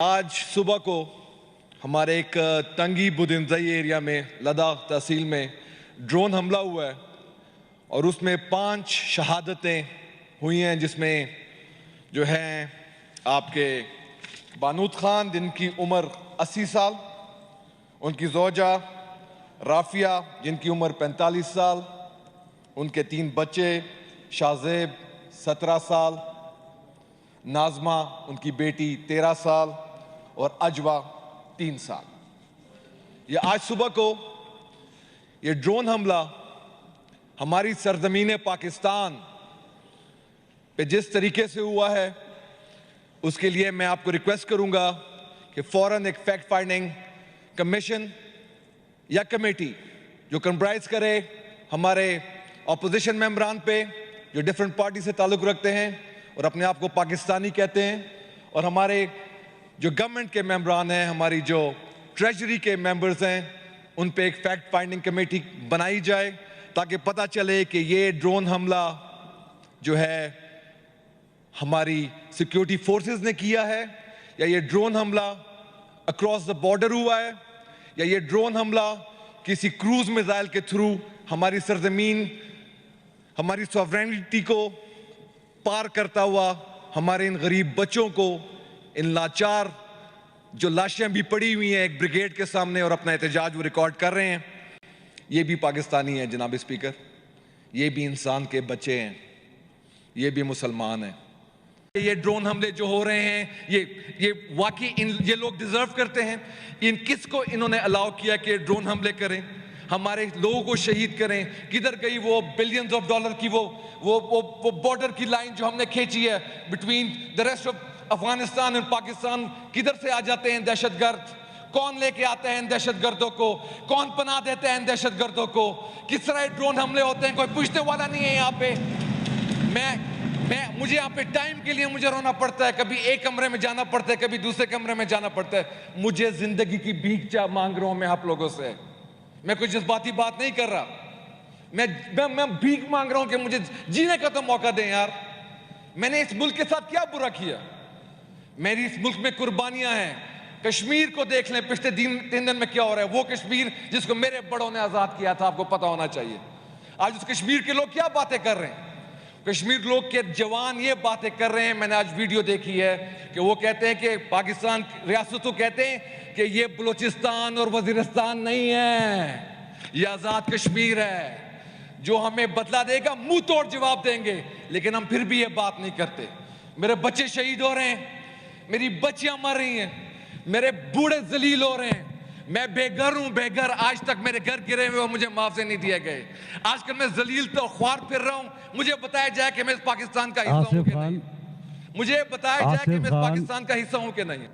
آج صبح کو ہمارے ایک تنگی بودنزئی ایریا میں لداخ تحصیل میں ڈرون حملہ ہوا ہے اور اس میں 5 شہادتیں ہوئی ہیں، جس میں جو ہیں آپ کے بانود خان جن کی عمر 80 سال، ان کی زوجہ رافیہ جن کی عمر 45 سال، ان کے 3 بچے شاہزیب 17 سال، ناظمہ ان کی بیٹی 13 سال اور اجوا 3 سال۔ یہ آج صبح کو یہ ڈرون حملہ ہماری سرزمین پاکستان پہ جس طریقے سے ہوا ہے، اس کے لیے میں آپ کو ریکویسٹ کروں گا کہ فوراً ایک فیکٹ فائنڈنگ کمیشن یا کمیٹی جو کمپرائز کرے ہمارے اپوزیشن ممبران پہ جو ڈیفرنٹ پارٹی سے تعلق رکھتے ہیں اور اپنے آپ کو پاکستانی کہتے ہیں، اور ہمارے جو گورنمنٹ کے ممبران ہیں، ہماری جو ٹریجری کے ممبرز ہیں، ان پہ ایک فیکٹ فائنڈنگ کمیٹی بنائی جائے تاکہ پتہ چلے کہ یہ ڈرون حملہ جو ہے ہماری سیکیورٹی فورسز نے کیا ہے، یا یہ ڈرون حملہ اکراس دا بارڈر ہوا ہے، یا یہ ڈرون حملہ کسی کروز میزائل کے تھرو ہماری سرزمین، ہماری سوورینٹی کو پار کرتا ہوا ہمارے ان غریب بچوں کو، ان لاچار جو لاشیں بھی پڑی ہوئی ہیں ایک بریگیڈ کے سامنے اور اپنا احتجاج وہ ریکارڈ کر رہے ہیں۔ یہ بھی پاکستانی ہیں جناب اسپیکر، یہ بھی انسان کے بچے ہیں، یہ بھی مسلمان ہیں۔ یہ ڈرون حملے جو ہو رہے ہیں یہ واقعی یہ لوگ ڈیزرو کرتے ہیں؟ ان کس کو انہوں نے الاؤ کیا کہ ڈرون حملے کریں، ہمارے لوگوں کو شہید کریں؟ کدھر گئی وہ بلینز آف ڈالر کی وہ بارڈر کی لائن جو ہم نے کھینچی ہے between the rest of Afghanistan اور پاکستان؟ کدھر سے آ جاتے ہیں دہشت گرد؟ کون لے کے آتے ہیں ان دہشت گردوں کو؟ کون پناہ دیتے ہیں ان دہشت گردوں کو؟ کس طرح ڈرون حملے ہوتے ہیں؟ کوئی پوچھنے والا نہیں ہے یہاں پہ۔ مجھے یہاں پہ ٹائم کے لیے مجھے رونا پڑتا ہے، کبھی ایک کمرے میں جانا پڑتا ہے، کبھی دوسرے کمرے میں جانا پڑتا ہے۔ مجھے زندگی کی بھیک مانگ رہا ہوں میں آپ لوگوں سے، میں کوئی جذباتی بات نہیں کر رہا، میں بھیک مانگ رہا ہوں کہ مجھے جینے کا تو موقع دیں یار۔ میں نے اس ملک کے ساتھ کیا برا کیا؟ میری اس ملک میں قربانیاں ہیں۔ کشمیر کو دیکھ لیں پچھلے 3 دن میں کیا ہو رہا ہے، وہ کشمیر جس کو میرے بڑوں نے آزاد کیا تھا، آپ کو پتا ہونا چاہیے۔ آج اس کشمیر کے لوگ کیا باتیں کر رہے ہیں؟ کشمیر لوگ کے جوان یہ باتیں کر رہے ہیں، میں نے آج ویڈیو دیکھی ہے کہ وہ کہتے ہیں کہ پاکستان ریاستوں کہتے ہیں کہ یہ بلوچستان اور وزیرستان نہیں ہے، یہ آزاد کشمیر ہے۔ جو ہمیں بدلہ دے گا منہ توڑ جواب دیں گے، لیکن ہم پھر بھی یہ بات نہیں کرتے۔ میرے بچے شہید ہو رہے ہیں، میری بچیاں مر رہی ہیں، میرے بوڑھے ذلیل ہو رہے ہیں، میں بے گھر ہوں، بے گھر۔ آج تک میرے گھر گرے ہوئے اور مجھے معاوضے نہیں دیے گئے۔ آج کل میں ذلیل تو خوار پھر رہا ہوں، مجھے بتایا جائے کہ میں اس پاکستان کا حصہ ہوں کہ نہیں، مجھے بتایا جائے کہ میں اس پاکستان کا حصہ ہوں کہ نہیں۔